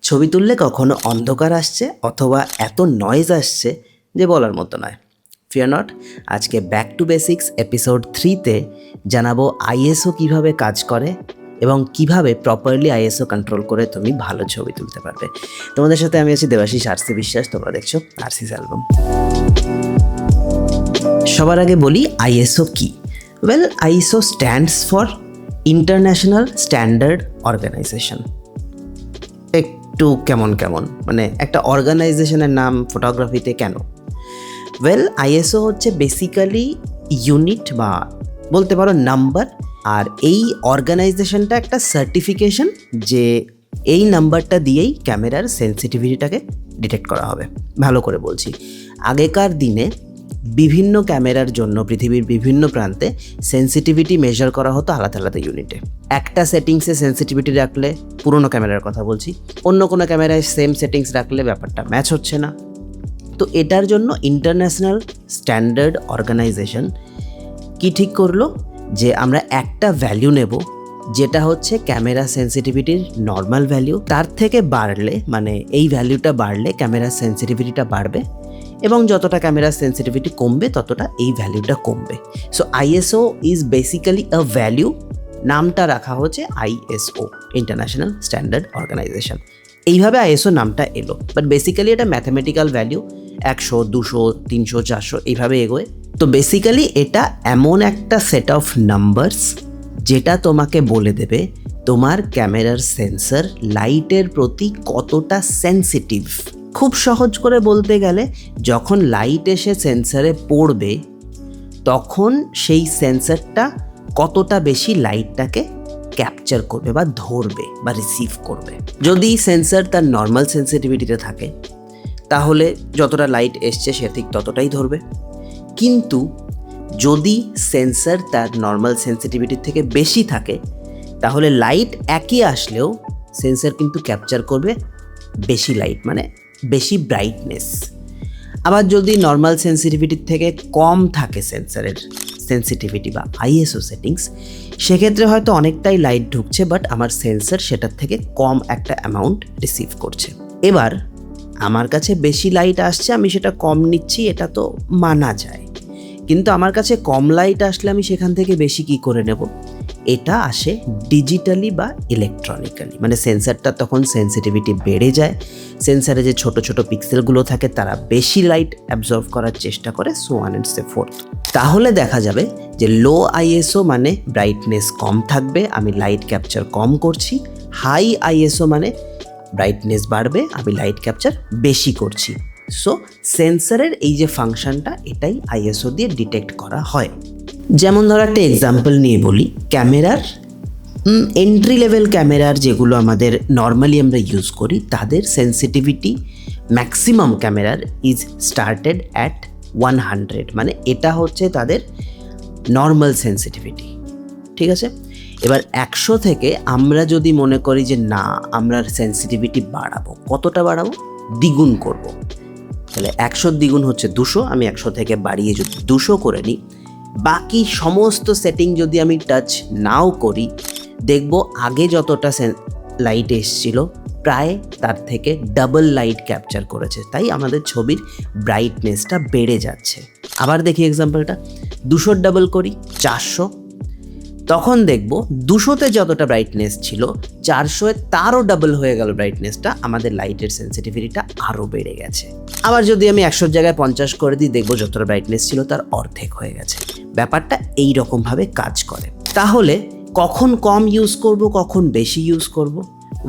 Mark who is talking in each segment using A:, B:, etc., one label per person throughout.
A: ছবি তুললে কখনো অন্ধকার আসছে অথবা এত নয়েজ আসছে যে বলার মতো নয়। ফিয়ার নট, আজকে ব্যাক টু বেসিক্স এপিসোড 3তে জানাবো আইএসও কিভাবে কাজ করে এবং কিভাবে প্রপারলি আইএসও কন্ট্রোল করে তুমি ভালো ছবি তুলতে পারবে। তোমাদের সাথে আমি আছি দেবাশিস আরসি বিশ্বাস, তোমরা দেখছো আরসিস অ্যালবাম। সবার আগে বলি আইএসও কি। Well, ISO stands for international standard organisation. একটু কেমন মানে একটা অর্গানাইজেশনের নাম ফটোগ্রাফিতে কেন? ওয়েল, আইএসও হচ্ছে বেসিক্যালি ইউনিট বা বলতে পারো নাম্বার, আর এই অর্গানাইজেশনটা একটা সার্টিফিকেশন যে এই নাম্বারটা দিয়েই ক্যামেরার সেন্সিটিভিটিটাকে ডিটেক্ট করা হবে। ভালো করে বলছি, আগেকার দিনে বিভিন্ন ক্যামেরার জন্য পৃথিবীর বিভিন্ন প্রান্তে সেন্সিটিভিটি মেজার করা হতো আলাদা আলাদা ইউনিটে। একটা সেটিংসে সেন্সিটিভিটি রাখলে, পুরোনো ক্যামেরার কথা বলছি, অন্য কোনো ক্যামেরায় সেম সেটিংস রাখলে ব্যাপারটা ম্যাচ হচ্ছে না। তো এটার জন্য ইন্টারন্যাশনাল স্ট্যান্ডার্ড অর্গানাইজেশন কি ঠিক করলো যে আমরা একটা ভ্যালু নেব যেটা হচ্ছে ক্যামেরা সেন্সিটিভিটির নর্মাল ভ্যালু, তার থেকে বাড়লে মানে এই ভ্যালুটা বাড়লে ক্যামেরার সেন্সিটিভিটিটা বাড়বে এবং যতটা ক্যামেরার সেন্সিটিভিটি কমবে ততটা এই ভ্যালুটা কমবে। So ISO is basically a value, নামটা রাখা হচ্ছে আইএসও, ইন্টারন্যাশনাল স্ট্যান্ডার্ড অর্গানাইজেশন। এইভাবে আইএসও নামটা এলো, বাট বেসিক্যালি এটা ম্যাথামেটিক্যাল ভ্যালু, 100, 200, 300, 400 এইভাবে এগোয়। তো বেসিক্যালি এটা এমন একটা সেট অফ নাম্বারস যেটা তোমাকে বলে দেবে তোমার ক্যামেরার সেন্সর লাইটের প্রতি কতটা সেন্সিটিভ। খুব সহজ করে বলতে গেলে, যখন লাইট এসে সেন্সরে পড়বে তখন সেই সেন্সরটা কতটা বেশি লাইটটাকে ক্যাপচার করবে বা ধরবে বা রিসিভ করবে। যদি সেন্সর তার নর্মাল সেন্সিটিভিটিতে থাকে তাহলে যতটা লাইট এসছে সে ঠিক ততটাই ধরবে, কিন্তু যদি সেন্সর তার নর্মাল সেন্সিটিভিটির থেকে বেশি থাকে তাহলে লাইট একই আসলেও সেন্সর কিন্তু ক্যাপচার করবে বেশি লাইট, মানে বেশি ব্রাইটনেস। আবার যদি নর্মাল সেন্সিটিভিটির থেকে কম থাকে সেন্সরের সেন্সিটিভিটি বা আইএসও সেটিংস, সেক্ষেত্রে হয়তো অনেকটাই লাইট ঢুকছে বাট আমার সেন্সর সেটার থেকে কম একটা অ্যামাউন্ট রিসিভ করছে। এবার আমার কাছে বেশি লাইট আসছে, আমি সেটা কম নিচ্ছি, এটা তো মানা যায়, কিন্তু আমার কাছে কম লাইট আসলে আমি সেখান থেকে বেশি কি করে নেব? এটা আসে ডিজিটালি বা ইলেকট্রনিক্যালি, মানে সেন্সারটা তখন সেন্সিটিভিটি বেড়ে যায়, সেন্সারে যে ছোট ছোট পিক্সেলগুলো থাকে তারা বেশি লাইট অ্যাবজর্ভ করার চেষ্টা করে, so on and so fourth. তাহলে দেখা যাবে যে লো আইএসও মানে ব্রাইটনেস কম থাকবে, আমি লাইট ক্যাপচার কম করছি। হাই আইএসও মানে ব্রাইটনেস বাড়বে, আমি লাইট ক্যাপচার বেশি করছি। সো সেন্সরের এই যে ফাংশনটা, এটাই আইএসও দিয়ে ডিটেক্ট করা হয়। যেমন ধরো একটা এক্সাম্পল নিয়ে বলি, ক্যামেরার এন্ট্রি লেভেল ক্যামেরার যেগুলো আমাদের নর্মালি আমরা ইউজ করি তাদের সেন্সিটিভিটি ম্যাক্সিমাম ক্যামেরার ইজ স্টার্টেড অ্যাট 100, মানে এটা হচ্ছে তাদের নর্মাল সেন্সিটিভিটি, ঠিক আছে? এবার 100 থেকে আমরা যদি মনে করি যে না, আমরা সেন্সিটিভিটি বাড়াবো, কতটা বাড়াবো? দ্বিগুণ করব, তাহলে 100 দ্বিগুণ হচ্ছে 200, আমি 100 থেকে বাড়িয়ে যদি 200 করে নিই, বাকি সমস্ত সেটিং যদি আমি টাচ নাও করি, দেখব আগে যতটা লাইট এসছিল প্রায় তার থেকে ডাবল লাইট ক্যাপচার করেছে, তাই আমাদের ছবির ব্রাইটনেসটা বেড়ে যাচ্ছে। আবার দেখি এক্সাম্পলটা, 200 ডাবল করি 400, তখন দেখব 200-তে যতটা ব্রাইটনেস ছিল 400-এ তারও ডাবল হয়ে গেল ব্রাইটনেসটা, আমাদের লাইটের সেন্সিটিভিটিটা আরও বেড়ে গেছে। আবার যদি আমি 100-র জায়গায় 50 করে দিই, দেখব যতটা ব্রাইটনেস ছিল তার অর্ধেক হয়ে গেছে। ব্যাপারটা এই রকমভাবে কাজ করে। তাহলে কখন কম ইউজ করব, কখন বেশি ইউজ করব?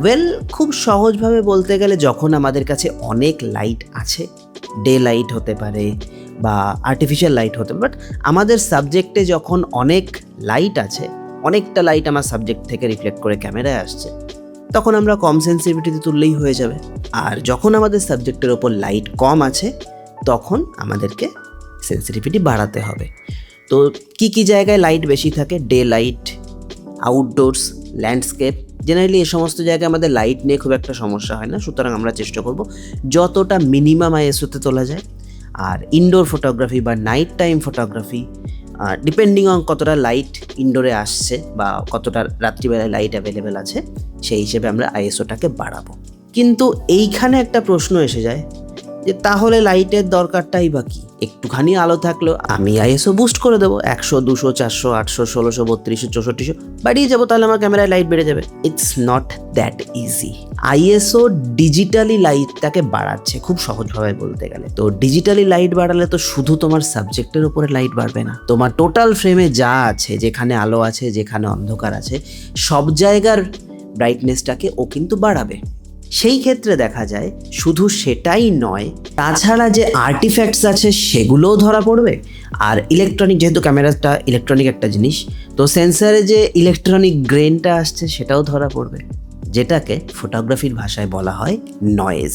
A: ওয়েল, খুব সহজভাবে বলতে গেলে, যখন আমাদের কাছে অনেক লাইট আছে, ডে লাইট হতে পারে বা আর্টিফিশিয়াল লাইট হতে পারে, বাট আমাদের সাবজেক্টে যখন অনেক লাইট আছে, অনেকটা লাইট আমার সাবজেক্ট থেকে রিফ্লেক্ট করে ক্যামেরায় আসছে, তখন আমরা কম সেন্সিটিভিটিতে তুললেই হয়ে যাবে। আর যখন আমাদের সাবজেক্টের ওপর লাইট কম আছে তখন আমাদেরকে সেন্সিটিভিটি বাড়াতে হবে। তো কি জায়গায় লাইট বেশি থাকে? Day light, outdoors, landscape, generally এই সমস্ত জায়গায় আমাদের লাইট নিয়ে খুব একটা সমস্যা হয় না, সুতরাং আমরা চেষ্টা করব যতটা মিনিমাম আইএসওতে তোলা যায়। আর ইনডোর ফটোগ্রাফি বা night time photography, depending on কতটা লাইট ইনডোরে আসছে বা কতটা রাত্রিবেলায় লাইট অ্যাভেলেবেল আছে, সেই হিসেবে আমরা আইএসওটাকে বাড়াবো। কিন্তু এইখানে একটা প্রশ্ন এসে যায় যে তাহলে লাইটের দরকারটাই বা কি? একটুখানি আলো থাকলেও আমি আইএসও বুস্ট করে দেবো 100, 200, 400, 800, 1600, 3200, 6400 বাড়িয়ে যাবো, তাহলে আমার ক্যামেরায় লাইট বেড়ে যাবে। It's not that easy. ISO digitally লাইটটাকে বাড়াচ্ছে, খুব সহজভাবে বলতে গেলে। তো ডিজিটালি লাইট বাড়ালে তো শুধু তোমার সাবজেক্টের উপরে লাইট বাড়বে না, তোমার টোটাল ফ্রেমে যা আছে, যেখানে আলো আছে, যেখানে অন্ধকার আছে, সব জায়গার ব্রাইটনেসটাকে ও কিন্তু বাড়াবে। সেই ক্ষেত্রে দেখা যায় শুধু সেটাই নয়, তাছাড়া যে আর্টিফ্যাক্টস আছে সেগুলোও ধরা পড়বে। আর ইলেকট্রনিক, যেহেতু ক্যামেরাটা ইলেকট্রনিক একটা জিনিস, তো সেন্সারে যে ইলেকট্রনিক গ্রেনটা আসছে সেটাও ধরা পড়বে, যেটাকে ফটোগ্রাফির ভাষায় বলা হয় নয়েজ।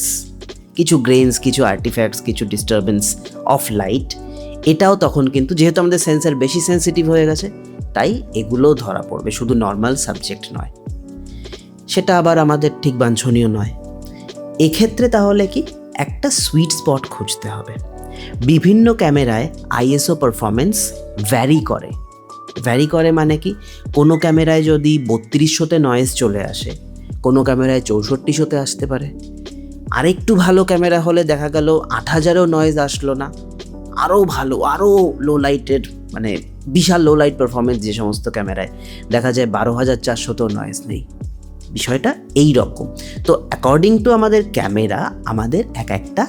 A: কিছু গ্রেনস, কিছু আর্টিফ্যাক্টস, কিছু ডিস্টারবেন্স অফ লাইট, এটাও তখন কিন্তু, যেহেতু আমাদের সেন্সার বেশি সেন্সিটিভ হয়ে গেছে, তাই এগুলোও ধরা পড়বে, শুধু নর্মাল সাবজেক্ট নয়। সেটা আবার আমাদের ঠিক বাঞ্ছনীয় নয়। এক্ষেত্রে তাহলে কি একটা সুইট স্পট খুঁজতে হবে। বিভিন্ন ক্যামেরায় আইএসও পারফরমেন্স ভ্যারি করে মানে কি, কোনো ক্যামেরায় যদি 3200-তে নয়েজ চলে আসে, কোনো ক্যামেরায় 6400-তে আসতে পারে। আরেকটু ভালো ক্যামেরা হলে দেখা গেল 8000-এও নয়েজ আসলো না, আরও ভালো, আরও লো লাইটের, মানে বিশাল লো লাইট পারফরমেন্স যে সমস্ত ক্যামেরায় দেখা যায় 12400-তেও নয়েজ নেই। বিষয়টা এই রকম। তো অ্যাকর্ডিং টু আমাদের ক্যামেরা, আমাদের একটা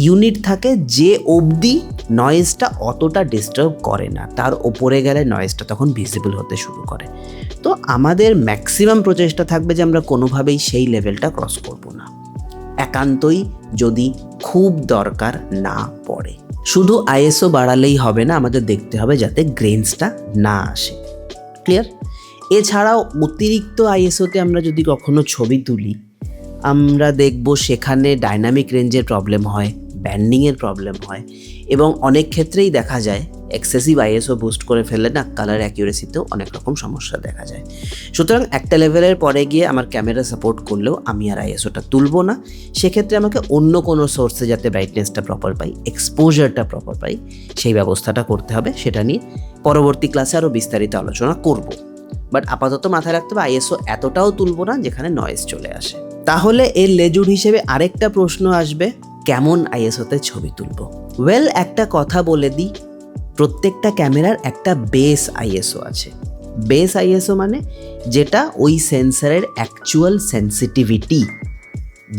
A: ইউনিট থাকে যে অবধি নয়েজটা অতটা ডিস্টার্ব করে না, তার ওপরে গেলে নয়েজটা তখন ভিজিবল হতে শুরু করে। তো আমাদের ম্যাক্সিমাম প্রচেষ্টা থাকবে যে আমরা কোনোভাবেই সেই লেভেলটা ক্রস করব না, একান্তই যদি খুব দরকার না পড়ে। শুধু আইএসও বাড়ালেই হবে না, আমাদের দেখতে হবে যাতে গ্রেনসটা না আসে। ক্লিয়ার? এছাড়াও অতিরিক্ত আইএসওতে আমরা যদি কখনো ছবি তুলি, আমরা দেখব সেখানে ডাইনামিক রেঞ্জের প্রবলেম হয়, ব্যান্ডিংয়ের প্রবলেম হয়, এবং অনেক ক্ষেত্রেই দেখা যায় এক্সেসিভ আইএসও বুস্ট করে ফেললে না কালার অ্যাকিউরেসিতেও অনেক রকম সমস্যা দেখা যায়। সুতরাং একটা লেভেলের পরে গিয়ে আমার ক্যামেরা সাপোর্ট করলেও আমি আর আইএসওটা তুলব না। সেক্ষেত্রে আমাকে অন্য কোনো সোর্সে যাতে ব্রাইটনেসটা প্রপার পাই, এক্সপোজারটা প্রপার পাই, সেই ব্যবস্থাটা করতে হবে। সেটা নিয়ে পরবর্তী ক্লাসে আরও বিস্তারিত আলোচনা করব। বাট আপাতত মাথায় রাখতে হবে আইএসও এতটাও তুলবো না যেখানে নয়েজ চলে আসে। তাহলে এর লেজুর হিসেবে আরেকটা প্রশ্ন আসবে, কেমন আইএসওতে ছবি তুলবো? ওয়েল, একটা কথা বলে দিই, প্রত্যেকটা ক্যামেরার একটা বেস আইএসও আছে। বেস আইএসও মানে যেটা ওই সেন্সারের অ্যাকচুয়াল সেন্সিটিভিটি,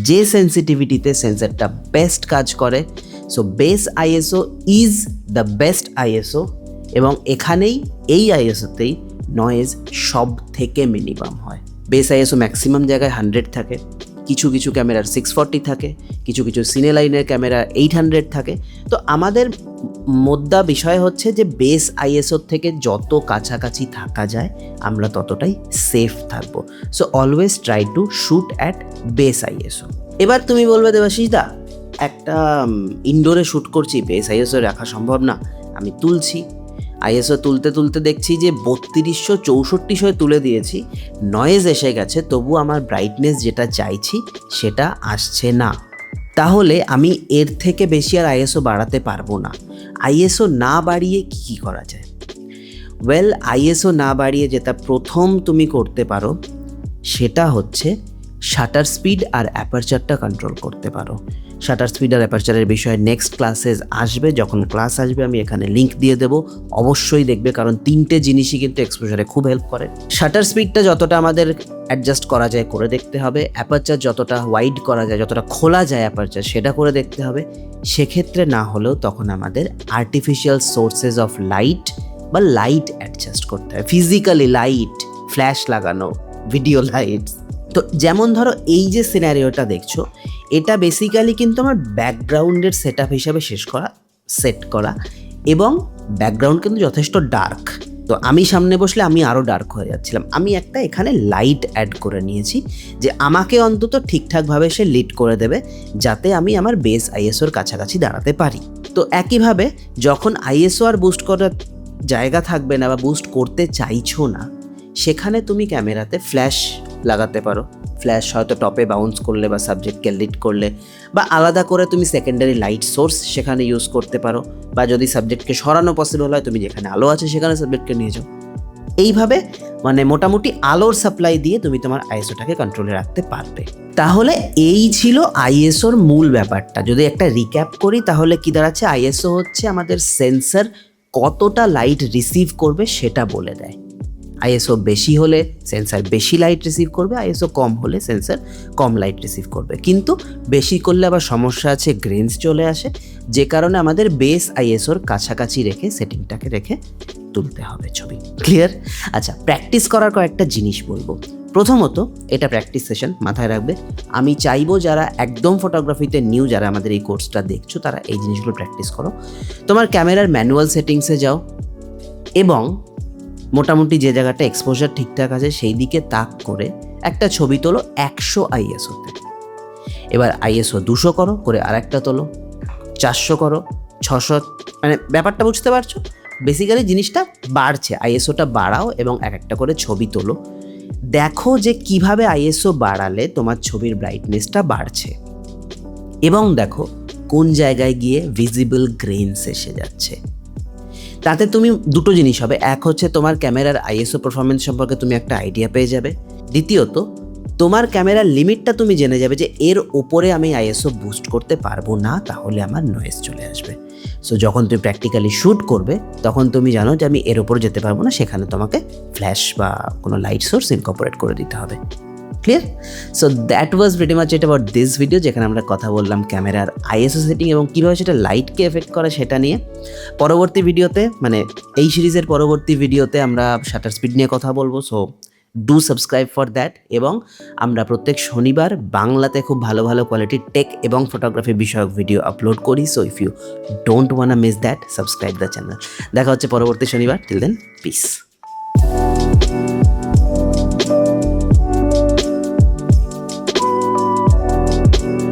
A: যে সেন্সিটিভিটিতে সেন্সারটা বেস্ট কাজ করে। So base ISO is the best ISO, এবং এখানেই এই আইএসওতেই নয়েজ সব থেকে মিনিমাম হয়। বেস আইএসও ম্যাক্সিমাম জায়গায় 100 থাকে, কিছু কিছু ক্যামেরার 640 থাকে, কিছু কিছু সিনে লাইনের ক্যামেরা 800 থাকে। তো আমাদের মোদ্দা বিষয় হচ্ছে যে বেস আইএসওর থেকে যত কাছাকাছি থাকা যায় আমরা ততটাই সেফ থাকবো। So always try to shoot at base ISO. এবার তুমি বলবে, দেবাশিস দা, একটা ইনডোরে শ্যুট করছি, বেস আইএসও রাখা সম্ভব না। আমি তুলছি, আইএসও তুলতে তুলতে দেখছি যে 3200, 6400 তুলে দিয়েছি, নয়েজ এসে গেছে, তবু আমার ব্রাইটনেস যেটা চাইছি সেটা আসছে না। তাহলে আমি এর থেকে বেশি আর আইএসও বাড়াতে পারবো না। আইএসও না বাড়িয়ে কী করা যায়? ওয়েল, আইএসও না বাড়িয়ে যেটা প্রথম তুমি করতে পারো সেটা হচ্ছে শাটার স্পিড আর অ্যাপারচারটা কন্ট্রোল করতে পারো। শাটার স্পিড আর অ্যাপারচারের বিষয়ে নেক্সট ক্লাসে আসবে, যখন ক্লাস আসবে আমি এখানে লিঙ্ক দিয়ে দেবো, অবশ্যই দেখবে, কারণ 3টে জিনিসই কিন্তু এক্সপোজারে খুব হেল্প করে। শাটার স্পিডটা যতটা আমাদের অ্যাডজাস্ট করা যায় করে দেখতে হবে, অ্যাপারচার যতটা ওয়াইড করা যায়, যতটা খোলা যায় অ্যাপারচার, সেটা করে দেখতে হবে। সেক্ষেত্রে না হলেও তখন আমাদের আর্টিফিশিয়াল সোর্সেস অফ লাইট বা লাইট অ্যাডজাস্ট করতে হয়, ফিজিক্যালি লাইট, ফ্ল্যাশ লাগানো, ভিডিও লাইট। তো যেমন ধরো এই যে সিনারিওটা দেখছো, এটা বেসিক্যালি কিন্তু আমার ব্যাকগ্রাউন্ডের সেট আপ হিসাবে সেট করা, এবং ব্যাকগ্রাউন্ড কিন্তু যথেষ্ট ডার্ক। তো আমি সামনে বসলে আমি আরও ডার্ক হয়ে যাচ্ছিলাম। আমি একটা এখানে লাইট অ্যাড করে নিয়েছি যে আমাকে অন্তত ঠিকঠাকভাবে সে লিড করে দেবে, যাতে আমি আমার বেস আইএসওর কাছাকাছি দাঁড়াতে পারি। তো একইভাবে যখন আইএসও আর বুস্ট করার জায়গা থাকবে না বা বুস্ট করতে চাইছো না, সেখানে তুমি ক্যামেরাতে ফ্ল্যাশ লাগাতে পারো। ফ্ল্যাশ হয়তো টপে বাউন্স করলে বা সাবজেক্টকে লিড করলে, বা আলাদা করে তুমি সেকেন্ডারি লাইট সোর্স সেখানে ইউজ করতে পারো, বা যদি সাবজেক্টকে সরানো পসিবল হয় তুমি যেখানে আলো আছে সেখানে সাবজেক্টকে নিয়ে যাও। এইভাবে মানে মোটামুটি আলোর সাপ্লাই দিয়ে তুমি তোমার আইএসওটাকে কন্ট্রোলে রাখতে পারবে। তাহলে এই ছিল আইএসওর মূল ব্যাপারটা। যদি একটা রিক্যাপ করি তাহলে কি দাঁড়াচ্ছে, আইএসও হচ্ছে আমাদের সেন্সর কতটা লাইট রিসিভ করবে সেটা বলে দেয়। আইএসও বেশি হলে সেন্সার বেশি লাইট রিসিভ করবে, আইএসও কম হলে সেন্সার কম লাইট রিসিভ করবে। কিন্তু বেশি করলে আবার সমস্যা আছে, গ্রেন্স চলে আসে, যে কারণে আমাদের বেস আইএসওর কাছাকাছি রেখে সেটিংটাকে রেখে তুলতে হবে ছবি। ক্লিয়ার? আচ্ছা, প্র্যাকটিস করার কয়েকটা জিনিস বলবো। প্রথমত, এটা প্র্যাকটিস সেশন, মাথায় রাখবে। আমি চাইবো যারা একদম ফটোগ্রাফিতে নিউ, যারা আমাদের এই কোর্সটা দেখছো, তারা এই জিনিসগুলো প্র্যাকটিস করো। তোমার ক্যামেরার ম্যানুয়াল সেটিংসে যাও এবং মোটামুটি যে জায়গাটা এক্সপোজার ঠিকঠাক আছে সেই দিকে তাক করে একটা ছবি তোলো 100 আইএসওতে। এবার আইএসও 200 করো করে আরেকটা তোলো, 400 করো, 600, মানে ব্যাপারটা বুঝতে পারছো? বেসিক্যালি জিনিসটা বাড়ছে, আইএসওটা বাড়াও এবং এক একটা করে ছবি তোলো। দেখো যে কিভাবে আইএসও বাড়ালে তোমার ছবির ব্রাইটনেসটা বাড়ছে এবং দেখো কোন জায়গায় গিয়ে ভিজিবল গ্রেনস এসে যাচ্ছে। তাতে তুমি দুটো জিনিস হবে, এক হচ্ছে তোমার ক্যামেরার আইএসও পারফরমেন্স সম্পর্কে তুমি একটা আইডিয়া পেয়ে যাবে, দ্বিতীয়ত তোমার ক্যামেরার লিমিটটা তুমি জেনে যাবে যে এর ওপরে আমি আইএসও বুস্ট করতে পারবো না, তাহলে আমার নয়েজ চলে আসবে। সো যখন তুমি প্র্যাকটিক্যালি শ্যুট করবে তখন তুমি জানো যে আমি এর ওপরে যেতে পারবো না, সেখানে তোমাকে ফ্ল্যাশ বা কোনো লাইট সোর্স ইনকর্পোরেট করে দিতে হবে। Clear? So that was pretty much it about this video, যেখানে আমরা কথা বললাম ক্যামেরার আইএসও সেটিং এবং কীভাবে সেটা লাইটকে এফেক্ট করে সেটা নিয়ে। পরবর্তী ভিডিওতে, মানে এই সিরিজের পরবর্তী ভিডিওতে আমরা শাটার স্পিড নিয়ে কথা বলবো। So do subscribe for that. এবং আমরা প্রত্যেক শনিবার বাংলাতে খুব ভালো ভালো কোয়ালিটির টেক এবং ফটোগ্রাফি বিষয়ক ভিডিও আপলোড করি। So if you don't wanna miss that, subscribe the channel. দেখা হচ্ছে পরবর্তী শনিবার। Till then, piece.